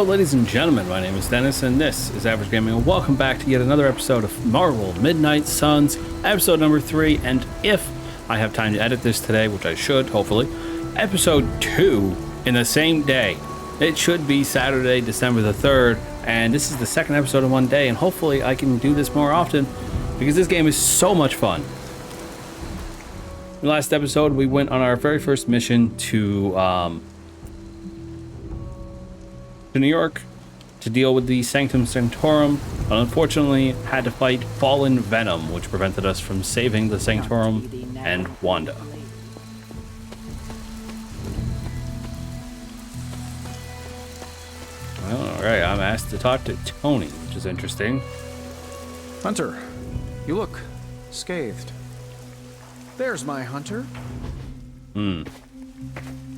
Hello, ladies and gentlemen. My name is Dennis, and this is Average Gaming, and welcome back to yet another episode of Marvel Midnight Suns, episode number 3. And if I have time to edit this today, which I should, hopefully, episode 2 in the same day. It should be Saturday, December the 3rd, and this is the second episode in one day, and hopefully I can do this more often because this game is so much fun. In the last episode, we went on our very first mission to New York to deal with the Sanctum Sanctorum, but unfortunately had to fight Fallen Venom, which prevented us from saving the Sanctorum and Wanda. Well, alright, I'm asked to talk to Tony, which is interesting. Hunter, you look scathed. There's my Hunter.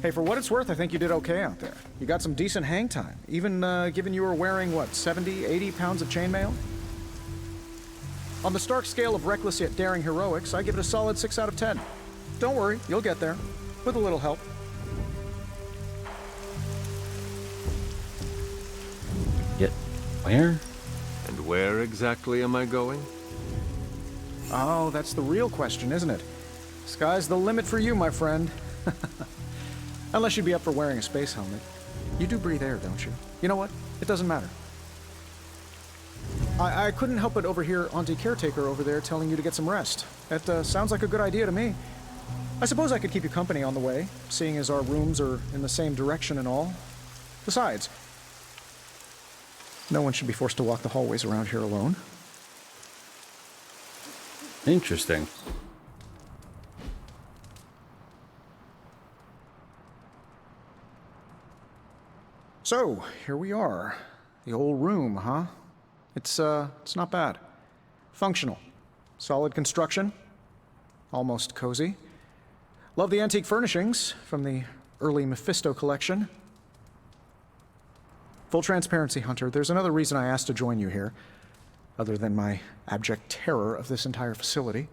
Hey, for what it's worth, I think you did okay out there. You got some decent hang time, even given you were wearing, what, 70, 80 pounds of chainmail? On the Stark scale of reckless yet daring heroics, I give it a solid 6 out of 10. Don't worry, you'll get there, with a little help. Yet, where? And where exactly am I going? Oh, that's the real question, isn't it? Sky's the limit for you, my friend. Unless you'd be up for wearing a space helmet. You do breathe air, don't you? You know what? It doesn't matter. I couldn't help but overhear Auntie Caretaker over there telling you to get some rest. That sounds like a good idea to me. I suppose I could keep you company on the way, seeing as our rooms are in the same direction and all. Besides, no one should be forced to walk the hallways around here alone. Interesting. So, here we are. The old room, huh? It's not bad. Functional. Solid construction. Almost cozy. Love the antique furnishings from the early Mephisto collection. Full transparency, Hunter, there's another reason I asked to join you here, other than my abject terror of this entire facility.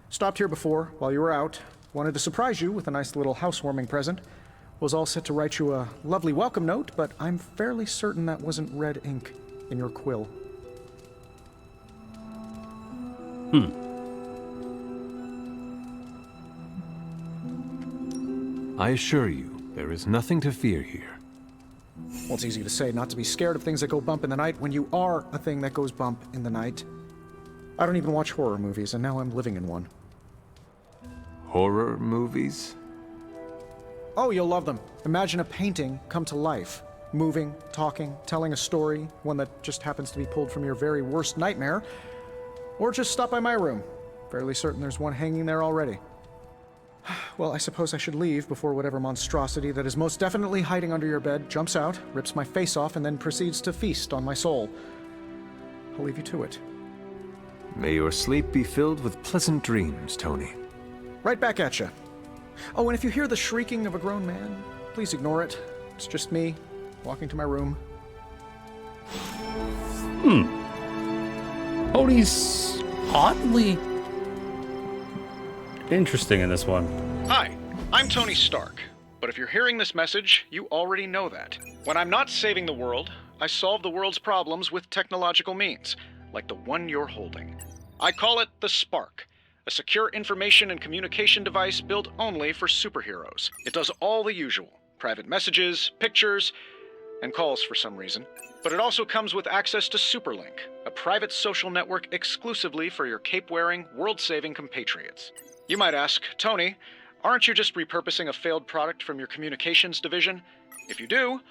Stopped here before, while you were out. Wanted to surprise you with a nice little housewarming present. Was all set to write you a lovely welcome note, but I'm fairly certain that wasn't red ink in your quill. I assure you, there is nothing to fear here. Well, it's easy to say not to be scared of things that go bump in the night when you are a thing that goes bump in the night. I don't even watch horror movies, and now I'm living in one. Horror movies? Oh, you'll love them. Imagine a painting come to life. Moving, talking, telling a story, one that just happens to be pulled from your very worst nightmare. Or just stop by my room. Fairly certain there's one hanging there already. Well, I suppose I should leave before whatever monstrosity that is most definitely hiding under your bed jumps out, rips my face off, and then proceeds to feast on my soul. I'll leave you to it. May your sleep be filled with pleasant dreams, Tony. Right back at you. Oh, and if you hear the shrieking of a grown man, please ignore it. It's just me, walking to my room. Tony's oddly interesting in this one. Hi, I'm Tony Stark. But if you're hearing this message, you already know that. When I'm not saving the world, I solve the world's problems with technological means, like the one you're holding. I call it the Spark. A secure information and communication device built only for superheroes. It does all the usual. Private messages, pictures, and calls for some reason. But it also comes with access to Superlink, a private social network exclusively for your cape-wearing, world-saving compatriots. You might ask, Tony, aren't you just repurposing a failed product from your communications division? If you do,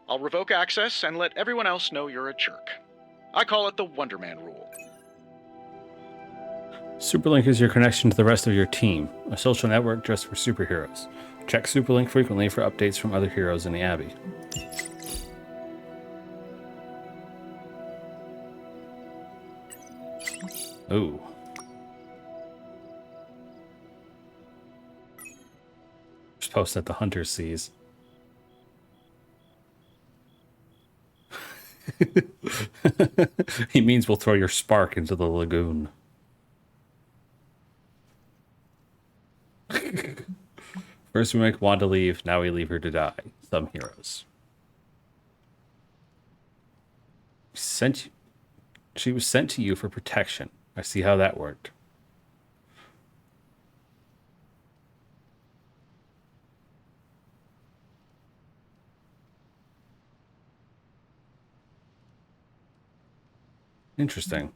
I'll revoke access and let everyone else know you're a jerk. I call it the Wonder Man rule. Superlink is your connection to the rest of your team, a social network just for superheroes. Check Superlink frequently for updates from other heroes in the Abbey. Ooh. Post that the hunter sees. He means we'll throw your spark into the lagoon. First we make Wanda leave, now we leave her to die. Some heroes. She was sent to you for protection. I see how that worked. Interesting.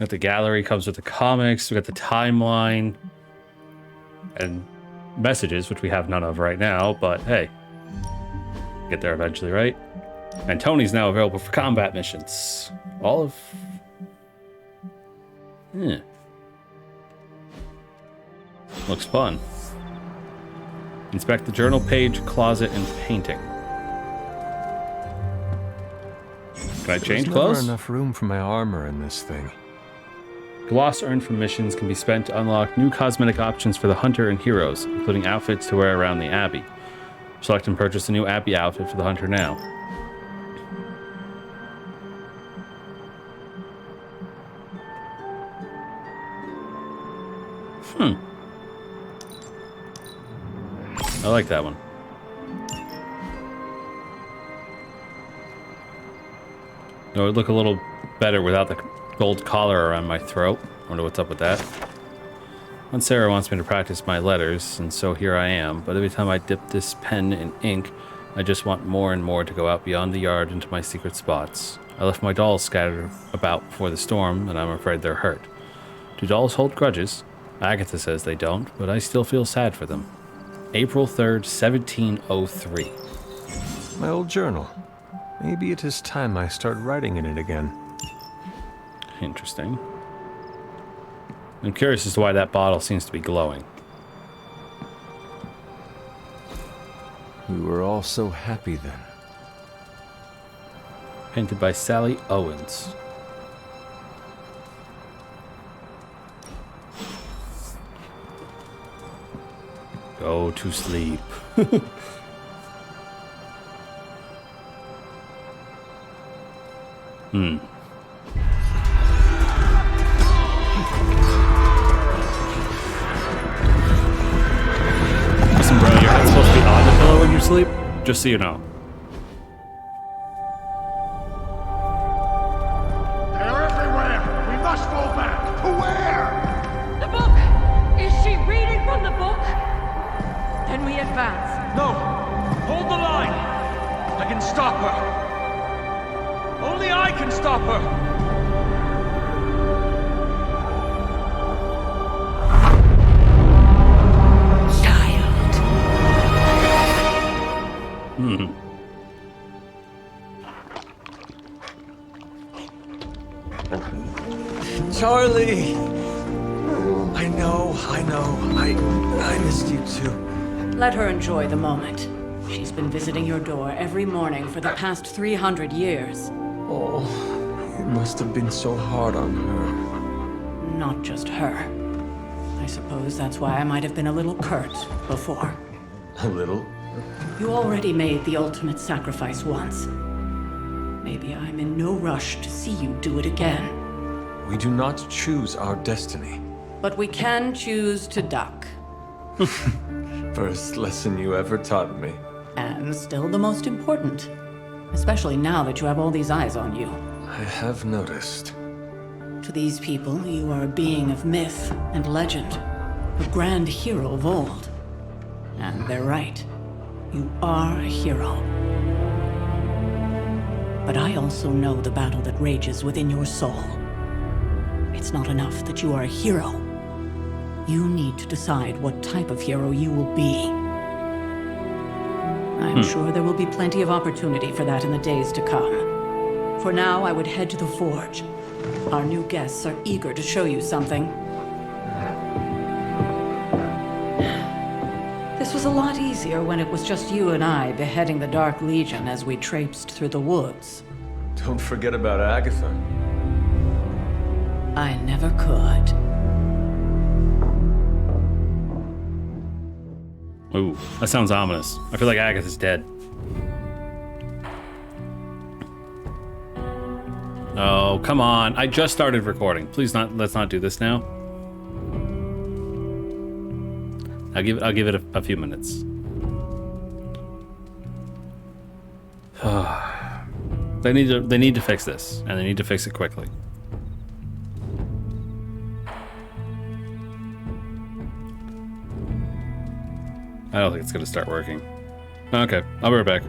Got the gallery, comes with the comics. We got the timeline and messages, which we have none of right now. But hey, get there eventually, right? And Tony's now available for combat missions. All of... Looks fun. Inspect the journal page, closet, and painting. Can I change clothes? There's never enough room for my armor in this thing. Gloss earned from missions can be spent to unlock new cosmetic options for the hunter and heroes, including outfits to wear around the Abbey. Select and purchase a new Abbey outfit for the hunter now. I like that one. It would look a little better without the gold collar around my throat. I wonder what's up with that. Aunt Sarah wants me to practice my letters, and so here I am. But every time I dip this pen in ink, I just want more and more to go out beyond the yard into my secret spots. I left my dolls scattered about before the storm, and I'm afraid they're hurt. Do dolls hold grudges? Agatha says they don't, but I still feel sad for them. April 3rd, 1703. My old journal. Maybe it is time I start writing in it again. Interesting. I'm curious as to why that bottle seems to be glowing. We were all so happy then. Painted by Sally Owens. Go to sleep. Listen, bro, you're not supposed to be on the pillow when you sleep, just so you know. They're everywhere! We must fall back! To where? The book! Is she reading from the book? Then we advance. No! Hold the line! I can stop her! Only I can stop her! Charlie! I know. I missed you too. Let her enjoy the moment. She's been visiting your door every morning for the past 300 years. Oh, it must have been so hard on her. Not just her. I suppose that's why I might have been a little curt before. A little? You already made the ultimate sacrifice once. Maybe I'm in no rush to see you do it again. We do not choose our destiny. But we can choose to duck. First lesson you ever taught me. And still the most important. Especially now that you have all these eyes on you. I have noticed. To these people, you are a being of myth and legend. A grand hero of old. And they're right. You are a hero. But I also know the battle that rages within your soul. It's not enough that you are a hero. You need to decide what type of hero you will be. I'm sure there will be plenty of opportunity for that in the days to come. For now, I would head to the forge. Our new guests are eager to show you something. This was a lot easier when it was just you and I beheading the Dark Legion as we traipsed through the woods. Don't forget about Agatha. I never could. Ooh, that sounds ominous. I feel like Agatha's dead. Oh, come on. I just started recording. Please let's not do this now. I'll give it a few minutes. They need to fix this, and they need to fix it quickly. I don't think it's gonna start working. Okay, I'll be right back.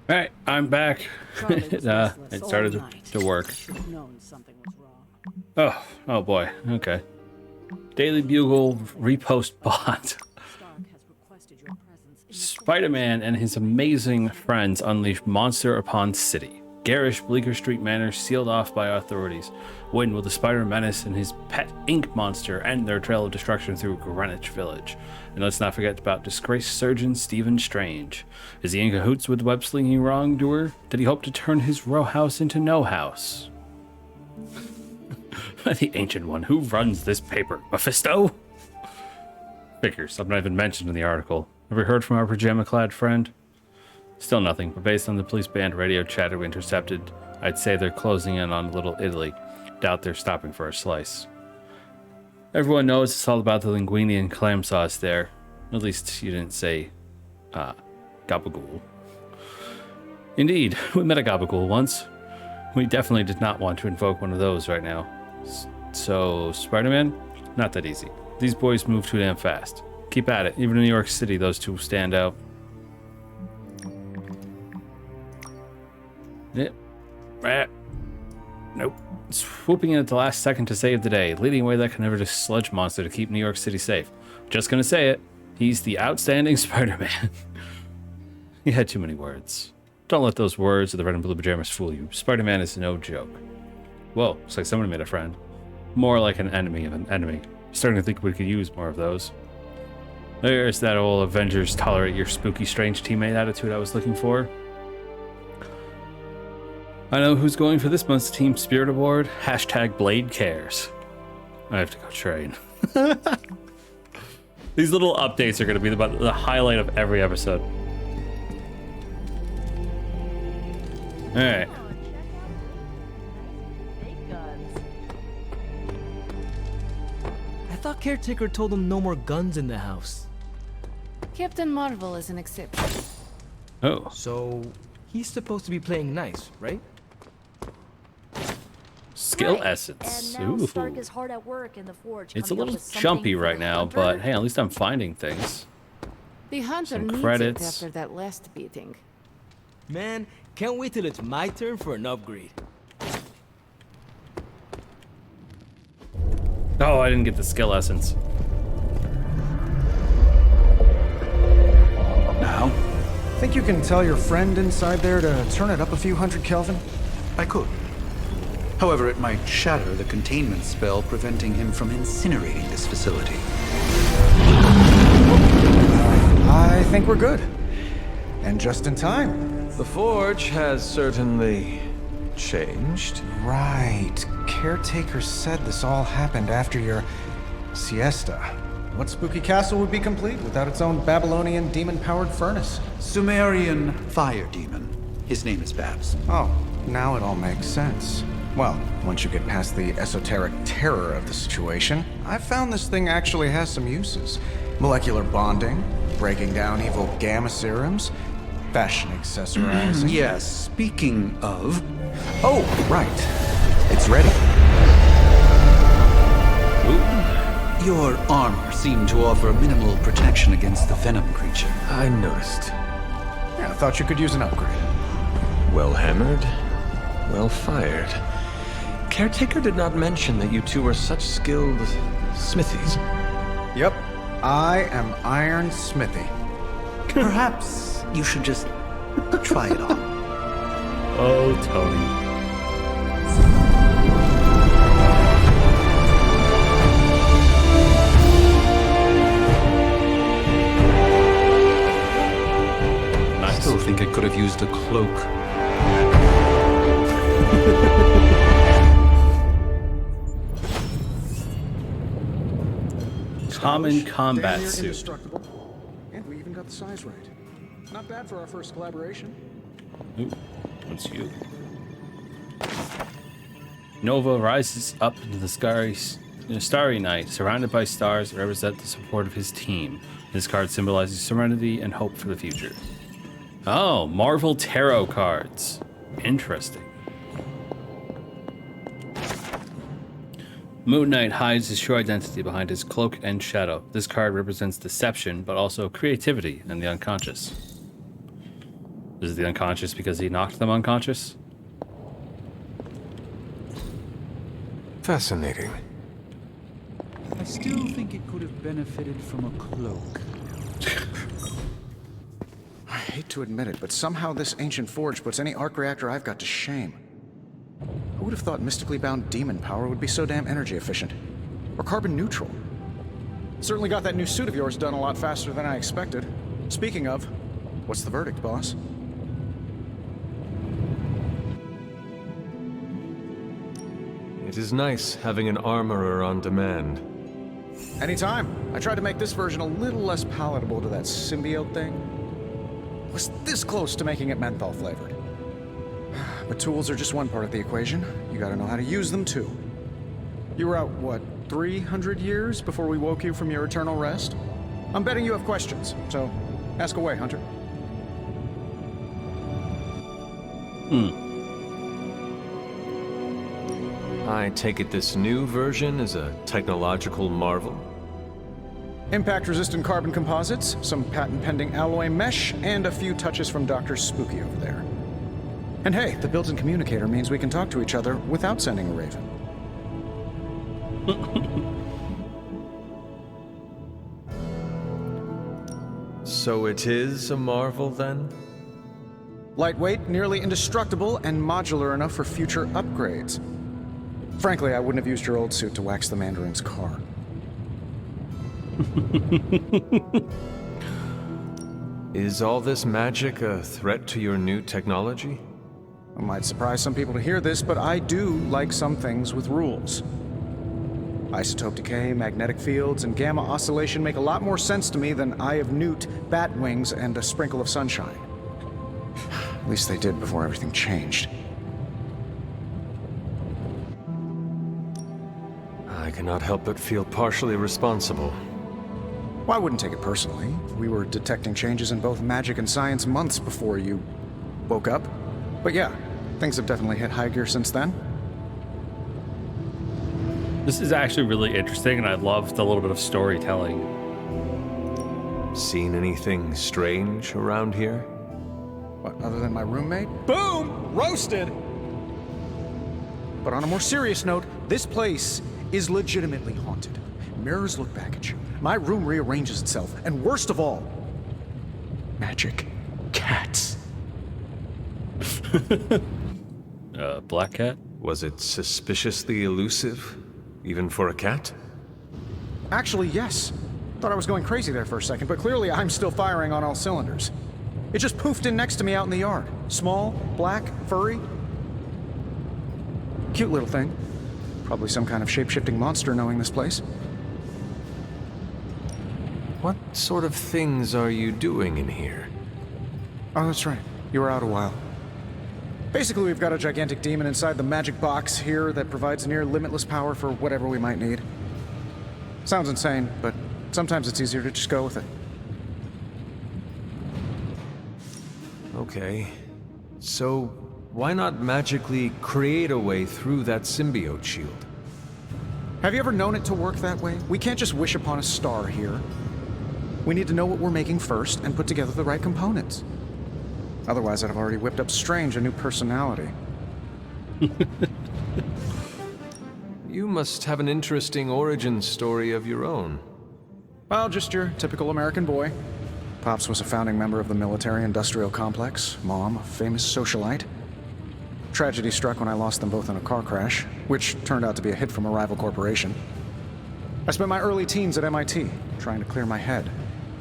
All right, I'm back. It started to work. Oh boy. Okay. Daily Bugle repost bot. Spider-Man and his amazing friends unleash monster upon city. Garish Bleecker Street Manor sealed off by authorities. When will the Spider Menace and his pet ink monster end their trail of destruction through Greenwich Village? And let's not forget about disgraced surgeon Stephen Strange. Is he in cahoots with the web-slinging wrongdoer? Did he hope to turn his row house into no house? The Ancient One, who runs this paper? Mephisto? Figures, I'm not even mentioned in the article. Ever heard from our pajama-clad friend? Still nothing, but based on the police band radio chatter we intercepted, I'd say they're closing in on Little Italy. Doubt they're stopping for a slice. Everyone knows it's all about the linguine and clam sauce there. At least you didn't say, gabagool. Indeed, we met a gabagool once. We definitely did not want to invoke one of those right now. So, Spider-Man? Not that easy. These boys move too damn fast. Keep at it. Even in New York City, those two stand out. Nope. Swooping in at the last second to save the day, leading away that Carnivorous sludge monster to keep New York City safe. Just gonna say it. He's the outstanding Spider-Man. He had too many words. Don't let those words of the red and blue pajamas fool you. Spider-Man is no joke. Whoa, looks like somebody made a friend. More like an enemy of an enemy. Starting to think we could use more of those. There's that old Avengers tolerate your spooky strange teammate attitude I was looking for. I know who's going for this month's Team Spirit Award. Hashtag Blade Cares. I have to go train. These little updates are going to be the highlight of every episode. Alright. I thought Caretaker told him no more guns in the house. Captain Marvel is an exception. Oh. So, he's supposed to be playing nice, right? Skill Right. essence. And now Ooh. Stark is hard at work in the forge. It's a coming up little with something jumpy for right the now, Hunter. but hey, at least I'm finding things. The hunter Some needs credits. it after that last beating. Man, can't wait till it's my turn for an upgrade. Oh, I didn't get the skill essence. Now, Think you can tell your friend inside there to turn it up a few hundred Kelvin? I could. However, it might shatter the containment spell preventing him from incinerating this facility. I think we're good. And just in time. The forge has certainly changed. Right. Caretaker said this all happened after your siesta. What spooky castle would be complete without its own Babylonian demon-powered furnace? Sumerian fire demon. His name is Babs. Oh, now it all makes sense. Well, once you get past the esoteric terror of the situation, I've found this thing actually has some uses. Molecular bonding, breaking down evil gamma serums, fashion accessorizing. Yes, speaking of... Oh, right. It's ready. Your armor seemed to offer minimal protection against the venom creature. I noticed. Yeah, I thought you could use an upgrade. Well hammered, well fired. Caretaker did not mention that you two were such skilled smithies. Yep, I am Iron Smithy. Perhaps you should just try it on. Oh, Tony. I still think it could have used a cloak. Common combat Damn near suit. indestructible. And we even got the size right. Not bad for our first collaboration. Ooh, what's you? Nova rises up into the starry night, surrounded by stars that represent the support of his team. This card symbolizes serenity and hope for the future. Oh, Marvel Tarot cards. Interesting. Moon Knight hides his true identity behind his cloak and shadow. This card represents deception, but also creativity and the unconscious. Is it the unconscious because he knocked them unconscious? Fascinating. I still think it could have benefited from a cloak. I hate to admit it, but somehow this ancient forge puts any arc reactor I've got to shame. Who would have thought mystically bound demon power would be so damn energy efficient? Or carbon neutral? Certainly got that new suit of yours done a lot faster than I expected. Speaking of, what's the verdict, boss? It is nice having an armorer on demand. Anytime. I tried to make this version a little less palatable to that symbiote thing. Was this close to making it menthol flavored. But tools are just one part of the equation. You gotta know how to use them too. You were out, what, 300 years before we woke you from your eternal rest? I'm betting you have questions, so ask away, Hunter. I take it this new version is a technological marvel? Impact-resistant carbon composites, some patent-pending alloy mesh, and a few touches from Dr. Spooky over there. And hey, the built-in communicator means we can talk to each other without sending a raven. So it is a marvel, then? Lightweight, nearly indestructible, and modular enough for future upgrades. Frankly, I wouldn't have used your old suit to wax the Mandarin's car. Is all this magic a threat to your new technology? It might surprise some people to hear this, but I do like some things with rules. Isotope decay, magnetic fields, and gamma oscillation make a lot more sense to me than Eye of Newt, bat wings, and a sprinkle of sunshine. At least they did before everything changed. I cannot help but feel partially responsible. Well, I wouldn't take it personally. We were detecting changes in both magic and science months before you woke up. But yeah, things have definitely hit high gear since then. This is actually really interesting, and I love the little bit of storytelling. Seen anything strange around here? What, other than my roommate? Boom! Roasted! But on a more serious note, this place is legitimately haunted. Mirrors look back at you. My room rearranges itself. And worst of all, magic cats. Black cat? Was it suspiciously elusive, even for a cat? Actually, yes. Thought I was going crazy there for a second, but clearly I'm still firing on all cylinders. It just poofed in next to me out in the yard. Small, black, furry. Cute little thing. Probably some kind of shape-shifting monster knowing this place. What sort of things are you doing in here? Oh, that's right. You were out a while. Basically, we've got a gigantic demon inside the magic box here that provides near limitless power for whatever we might need. Sounds insane, but sometimes it's easier to just go with it. Okay. So, why not magically create a way through that symbiote shield? Have you ever known it to work that way? We can't just wish upon a star here. We need to know what we're making first and put together the right components. Otherwise, I'd have already whipped up Strange a new personality. You must have an interesting origin story of your own. Well, just your typical American boy. Pops was a founding member of the military-industrial complex. Mom, a famous socialite. Tragedy struck when I lost them both in a car crash, which turned out to be a hit from a rival corporation. I spent my early teens at MIT, trying to clear my head,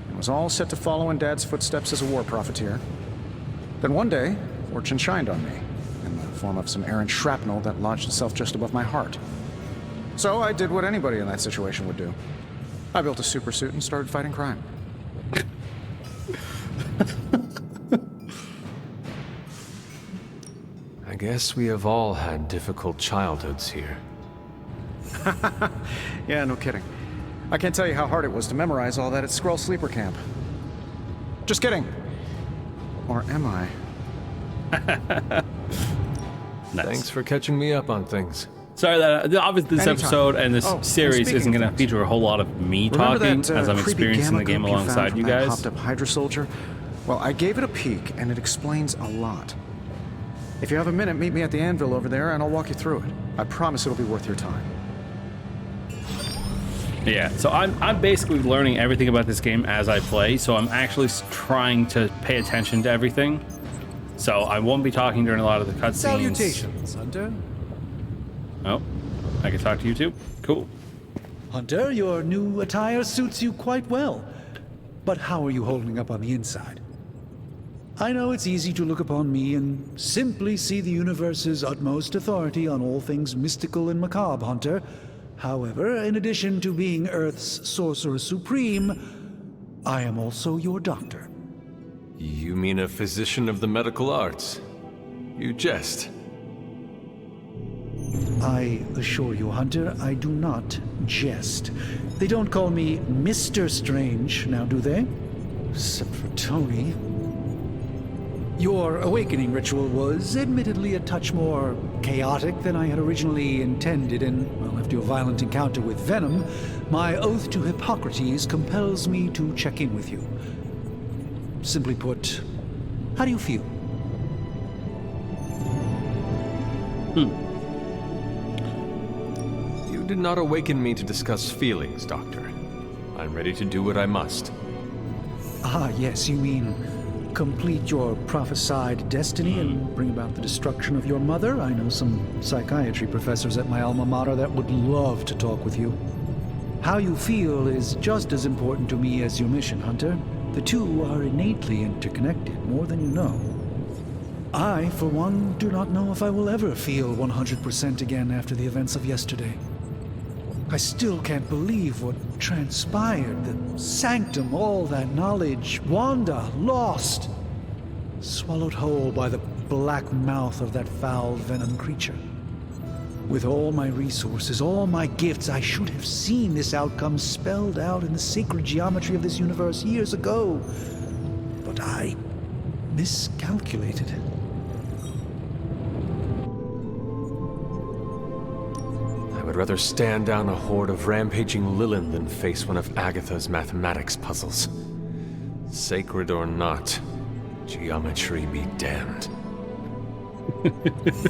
and was all set to follow in Dad's footsteps as a war profiteer. Then one day, fortune shined on me, in the form of some errant shrapnel that lodged itself just above my heart. So I did what anybody in that situation would do. I built a supersuit and started fighting crime. I guess we have all had difficult childhoods here. Yeah, no kidding. I can't tell you how hard it was to memorize all that at Skrull Sleeper Camp. Just kidding. Or am I? Nice. Thanks for catching me up on things. Sorry that obviously this Anytime. episode and this Oh, and series speaking isn't of going to things, feature a whole lot of me Remember talking that, as I'm creepy experiencing the gamma game group you found alongside from you that guys. hopped-up Hydra soldier? Well, I gave it a peek, and it explains a lot. If you have a minute, meet me at the anvil over there, and I'll walk you through it. I promise it'll be worth your time. Yeah, so I'm basically learning everything about this game as I play, so I'm actually trying to pay attention to everything. So I won't be talking during a lot of the cutscenes. Salutations, Hunter. Oh, I can talk to you too? Cool. Hunter, your new attire suits you quite well. But how are you holding up on the inside? I know it's easy to look upon me and simply see the universe's utmost authority on all things mystical and macabre, Hunter. However, in addition to being Earth's sorcerer supreme, I am also your doctor. You mean a physician of the medical arts? You jest. I assure you, Hunter, I do not jest. They don't call me Mr. Strange, now do they? Except for Tony. Your awakening ritual was admittedly a touch more chaotic than I had originally intended, and, well, after your violent encounter with Venom, my oath to Hippocrates compels me to check in with you. Simply put, how do you feel? You did not awaken me to discuss feelings, Doctor. I'm ready to do what I must. Ah, yes, you mean complete your prophesied destiny and bring about the destruction of your mother? I know some psychiatry professors at my alma mater that would love to talk with you. How you feel is just as important to me as your mission, Hunter. The two are innately interconnected, more than you know. I, for one, do not know if I will ever feel 100% again after the events of yesterday. I still can't believe what transpired. The sanctum, all that knowledge. Wanda, lost. Swallowed whole by the black mouth of that foul venom creature. With all my resources, all my gifts, I should have seen this outcome spelled out in the sacred geometry of this universe years ago. But I miscalculated. I would rather stand down a horde of rampaging Lilin than face one of Agatha's mathematics puzzles. Sacred or not, geometry be damned.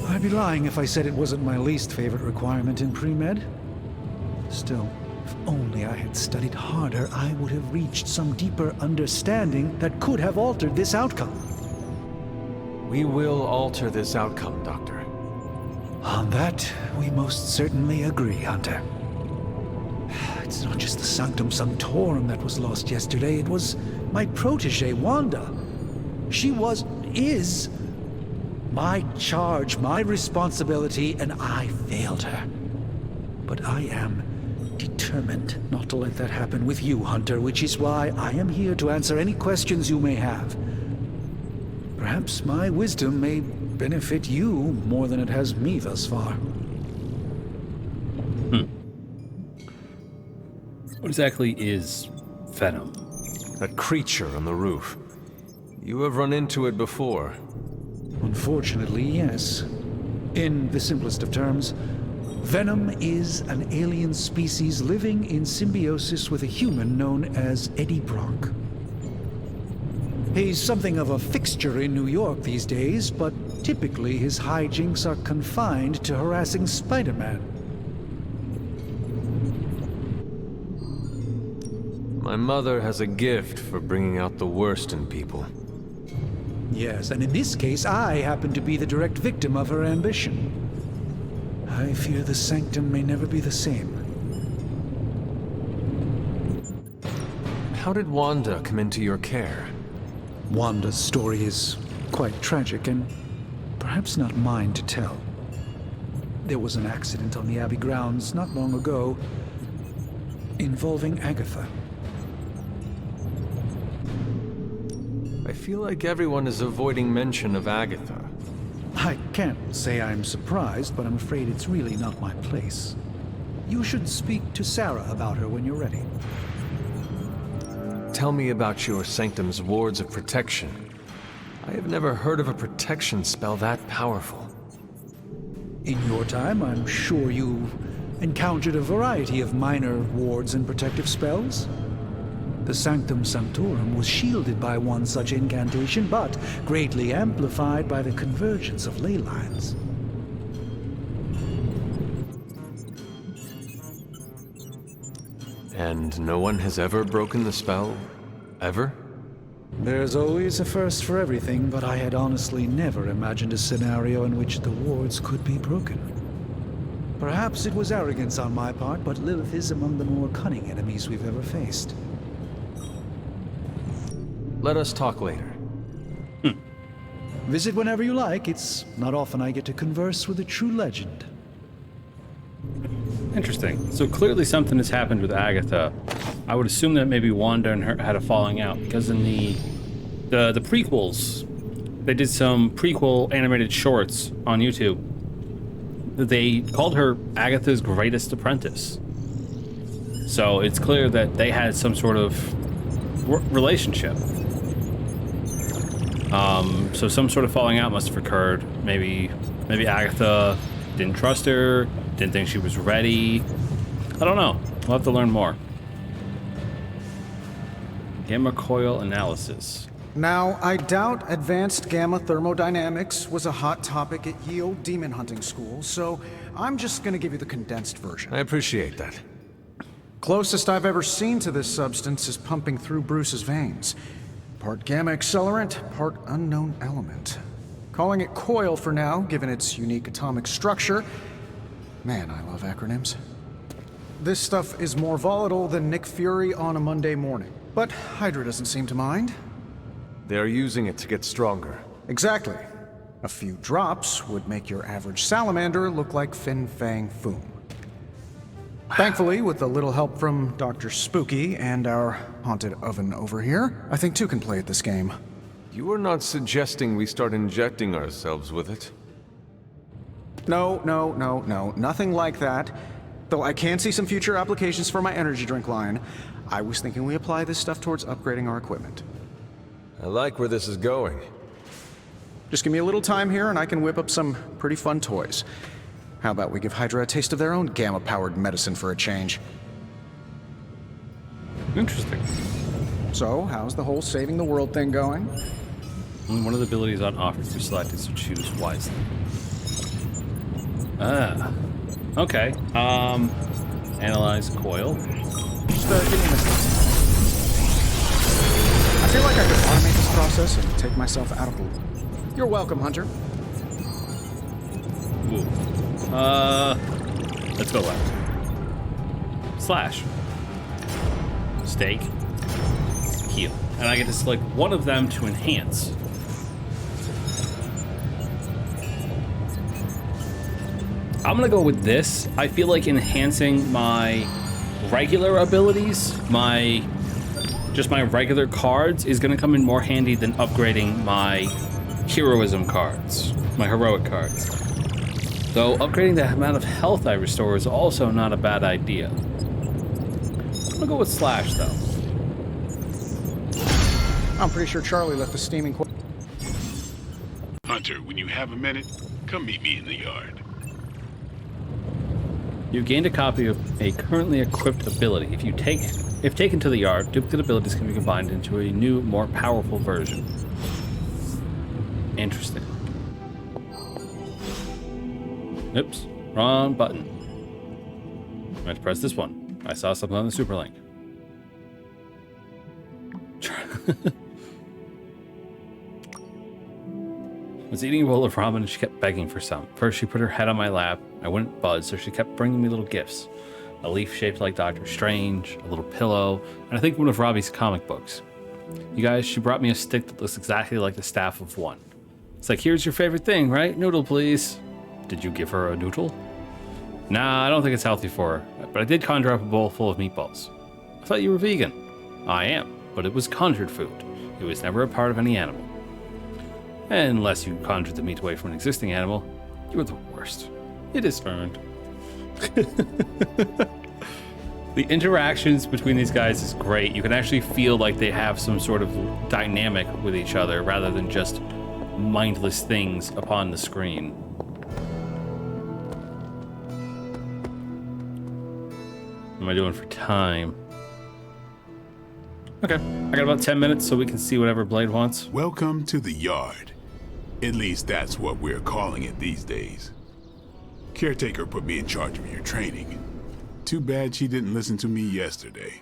I'd be lying if I said it wasn't my least favorite requirement in pre-med. Still, if only I had studied harder, I would have reached some deeper understanding that could have altered this outcome. We will alter this outcome, Doctor. On that, we most certainly agree, Hunter. It's not just the Sanctum Sanctorum that was lost yesterday, it was my protege, Wanda. She is my charge, my responsibility, and I failed her. But I am determined not to let that happen with you, Hunter, which is why I am here to answer any questions you may have. Perhaps my wisdom may benefit you more than it has me thus far. What exactly is Venom? That creature on the roof. You have run into it before. Unfortunately, yes. In the simplest of terms, Venom is an alien species living in symbiosis with a human known as Eddie Brock. He's something of a fixture in New York these days, but typically his hijinks are confined to harassing Spider-Man. My mother has a gift for bringing out the worst in people. Yes, and in this case, I happen to be the direct victim of her ambition. I fear the Sanctum may never be the same. How did Wanda come into your care? Wanda's story is quite tragic and perhaps not mine to tell. There was an accident on the Abbey grounds not long ago involving Agatha. I feel like everyone is avoiding mention of Agatha. I can't say I'm surprised, but I'm afraid it's really not my place. You should speak to Sarah about her when you're ready. Tell me about your Sanctum's wards of protection. I have never heard of a protection spell that powerful. In your time, I'm sure you encountered a variety of minor wards and protective spells. The Sanctum Sanctorum was shielded by one such incantation, but greatly amplified by the convergence of ley lines. And no one has ever broken the spell? Ever? There's always a first for everything, but I had honestly never imagined a scenario in which the wards could be broken. Perhaps it was arrogance on my part, but Lilith is among the more cunning enemies we've ever faced. Let us talk later. Visit whenever you like. It's not often I get to converse with a true legend. Interesting. So clearly something has happened with Agatha. I would assume that maybe Wanda and her had a falling out, because in the prequels, they did some prequel animated shorts on YouTube. They called her Agatha's greatest apprentice. So it's clear that they had some sort of relationship. So some sort of falling out must have occurred. Maybe Agatha didn't trust her, didn't think she was ready. I don't know. We'll have to learn more. Gamma coil analysis. Now, I doubt advanced gamma thermodynamics was a hot topic at ye old demon hunting school, so I'm just gonna give you the condensed version. I appreciate that. Closest I've ever seen to this substance is pumping through Bruce's veins. Part gamma accelerant, part unknown element. Calling it coil for now, given its unique atomic structure. Man, I love acronyms. This stuff is more volatile than Nick Fury on a Monday morning, but Hydra doesn't seem to mind. They are using it to get stronger. Exactly. A few drops would make your average salamander look like Fin Fang Foom. Thankfully, with a little help from Dr. Spooky and our haunted oven over here, I think two can play at this game. You are not suggesting we start injecting ourselves with it? No, nothing like that. Though I can see some future applications for my energy drink line. I was thinking we apply this stuff towards upgrading our equipment. I like where this is going. Just give me a little time here and I can whip up some pretty fun toys. How about we give Hydra a taste of their own gamma-powered medicine for a change? Interesting. So, how's the whole saving the world thing going? One of the abilities on offer if you selected, so choose wisely. Ah. Okay. Analyze coil. Just give me a minute. I feel like I could automate this process and take myself out of the loop. You're welcome, Hunter. Ooh. Let's go left. Slash. Stake. Heal. And I get to select one of them to enhance. I'm gonna go with this. I feel like enhancing my regular abilities, just my regular cards, is gonna come in more handy than upgrading my heroism cards, my heroic cards. Though upgrading the amount of health I restore is also not a bad idea. I'm gonna go with Slash though. I'm pretty sure Charlie left the steaming Hunter, when you have a minute, come meet me in the yard. You gained a copy of a currently equipped ability. If taken to the yard, duplicate abilities can be combined into a new, more powerful version. Interesting. Oops, wrong button. I meant to press this one. I saw something on the super link. I was eating a bowl of ramen and she kept begging for some. First, she put her head on my lap. I wouldn't budge, so she kept bringing me little gifts. A leaf shaped like Doctor Strange, a little pillow, and I think one of Robbie's comic books. You guys, she brought me a stick that looks exactly like the staff of one. It's like, here's your favorite thing, right? Noodle, please. Did you give her a noodle? Nah, I don't think it's healthy for her, but I did conjure up a bowl full of meatballs. I thought you were vegan. I am, but it was conjured food. It was never a part of any animal. Unless you conjured the meat away from an existing animal, you are the worst. It is earned. The interactions between these guys is great. You can actually feel like they have some sort of dynamic with each other rather than just mindless things upon the screen. What am I doing for time? Okay, I got about 10 minutes so we can see whatever Blade wants. Welcome to the yard. At least that's what we're calling it these days. Caretaker put me in charge of your training. Too bad she didn't listen to me yesterday.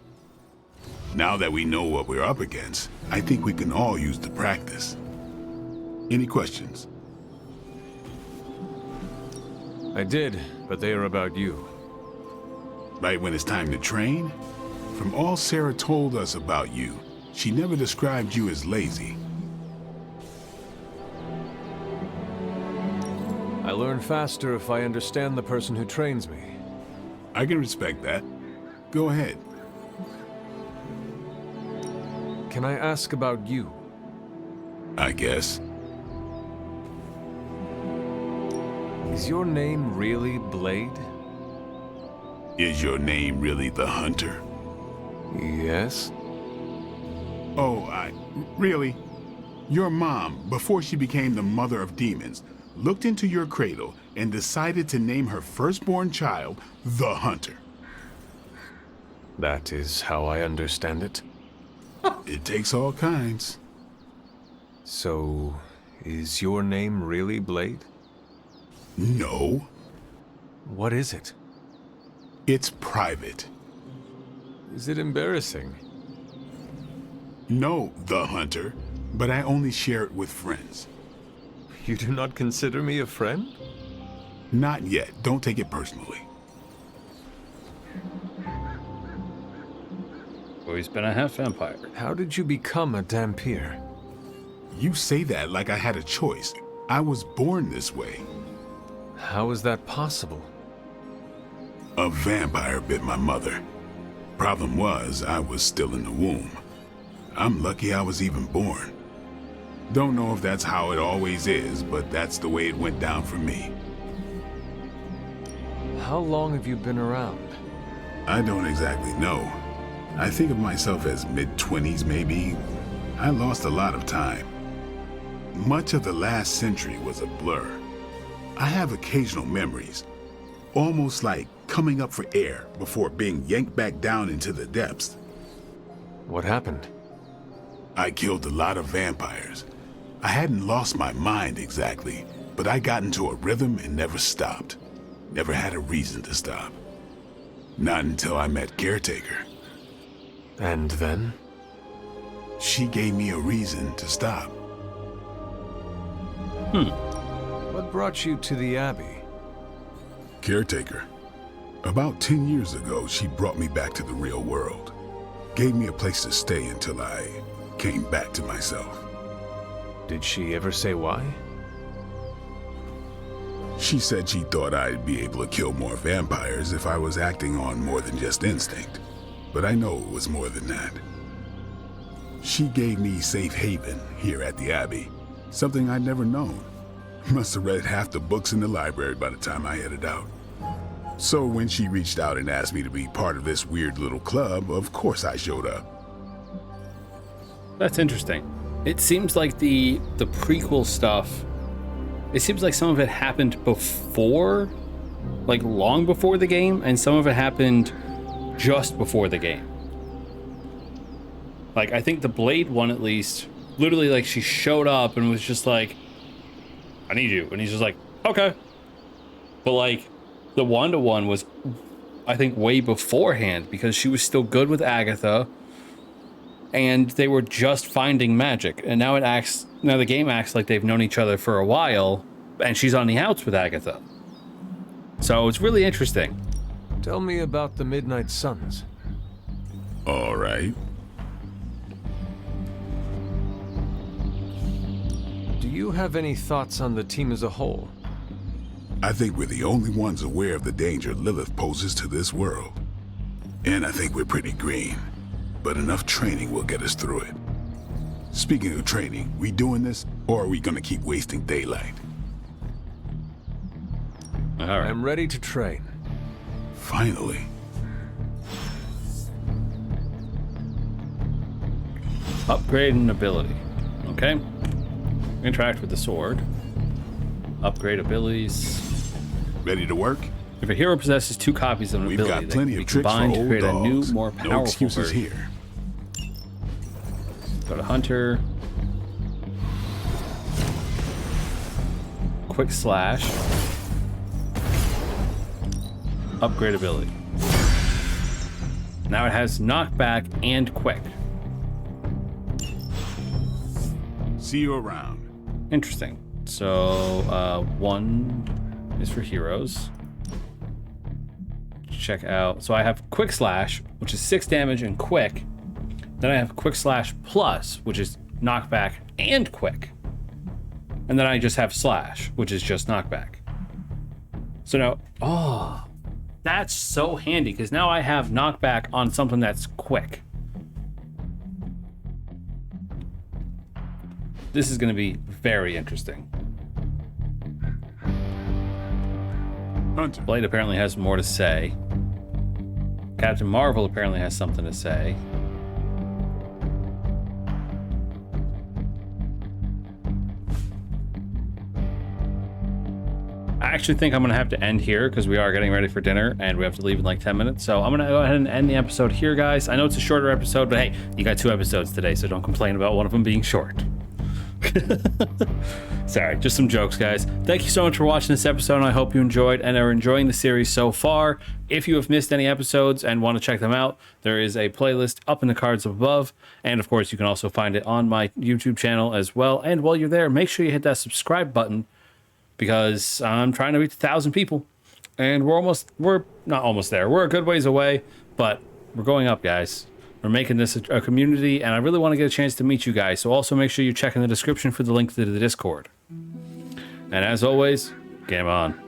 Now that we know what we're up against, I think we can all use the practice. Any questions? I did, but they are about you. Right when it's time to train? From all Sarah told us about you, she never described you as lazy. I learn faster if I understand the person who trains me. I can respect that. Go ahead. Can I ask about you? I guess. Is your name really Blade? Is your name really the Hunter? Yes. Oh, really? Your mom, before she became the mother of demons, looked into your cradle and decided to name her firstborn child the Hunter. That is how I understand it. It takes all kinds. So, is your name really Blade? No. What is it? It's private. Is it embarrassing? No, the Hunter, but I only share it with friends. You do not consider me a friend? Not yet. Don't take it personally. Well, he's been a half vampire. How did you become a Dhampir? You say that like I had a choice. I was born this way. How is that possible? A vampire bit my mother. Problem was, I was still in the womb. I'm lucky I was even born. Don't know if that's how it always is, but that's the way it went down for me. How long have you been around? I don't exactly know. I think of myself as mid-20s maybe. I lost a lot of time. Much of the last century was a blur. I have occasional memories, almost like coming up for air before being yanked back down into the depths. What happened? I killed a lot of vampires. I hadn't lost my mind exactly, but I got into a rhythm and never stopped. Never had a reason to stop. Not until I met Caretaker. And then? She gave me a reason to stop. What brought you to the Abbey? Caretaker. About 10 years ago, she brought me back to the real world. Gave me a place to stay until I came back to myself. Did she ever say why? She said she thought I'd be able to kill more vampires if I was acting on more than just instinct. But I know it was more than that. She gave me safe haven here at the Abbey, something I'd never known. Must have read half the books in the library by the time I headed out. So when she reached out and asked me to be part of this weird little club, of course I showed up. That's interesting. It seems like the prequel stuff, it seems like some of it happened before, like long before the game, and some of it happened just before the game. Like, I think the Blade one, at least, literally, like, she showed up and was just like, I need you. And he's just like, okay. But, like, the Wanda one was, I think, way beforehand, because she was still good with Agatha, and they were just finding magic. And now the game acts like they've known each other for a while, and she's on the outs with Agatha. So it's really interesting. Tell me about the Midnight Suns. All right. Do you have any thoughts on the team as a whole? I think we're the only ones aware of the danger Lilith poses to this world. And I think we're pretty green, but enough training will get us through it. Speaking of training, we doing this, or are we gonna keep wasting daylight? All right. I'm ready to train. Finally. Upgrade an ability. Okay. Interact with the sword. Upgrade abilities. Ready to work? If a hero possesses 2 copies of an We've ability, got they plenty can be of tricks for combined to old create a new, dogs. more No powerful excuses version. here. Go to Hunter. Quick Slash. Upgrade ability. Now it has knockback and quick. See you around. Interesting. So, 1 is for heroes. Check out. So I have Quick Slash, which is 6 damage and quick. Then I have Quick Slash Plus, which is knockback and quick. And then I just have Slash, which is just knockback. So now, oh, that's so handy because now I have knockback on something that's quick. This is going to be very interesting. Hunter. Blade apparently has more to say. Captain Marvel apparently has something to say. I actually think I'm going to have to end here because we are getting ready for dinner and we have to leave in like 10 minutes. So I'm going to go ahead and end the episode here, guys. I know it's a shorter episode, but hey, you got 2 episodes today, so don't complain about one of them being short. Sorry, just some jokes, guys. Thank you so much for watching this episode, and I hope you enjoyed and are enjoying the series so far. If you have missed any episodes and want to check them out, there is a playlist up in the cards above, and of course you can also find it on my YouTube channel as well. And while you're there, make sure you hit that subscribe button because I'm trying to reach 1,000 people, and we're not almost there. We're a good ways away, but we're going up, guys. We're making this a community, and I really want to get a chance to meet you guys. So also make sure you check in the description for the link to the Discord. And as always, game on.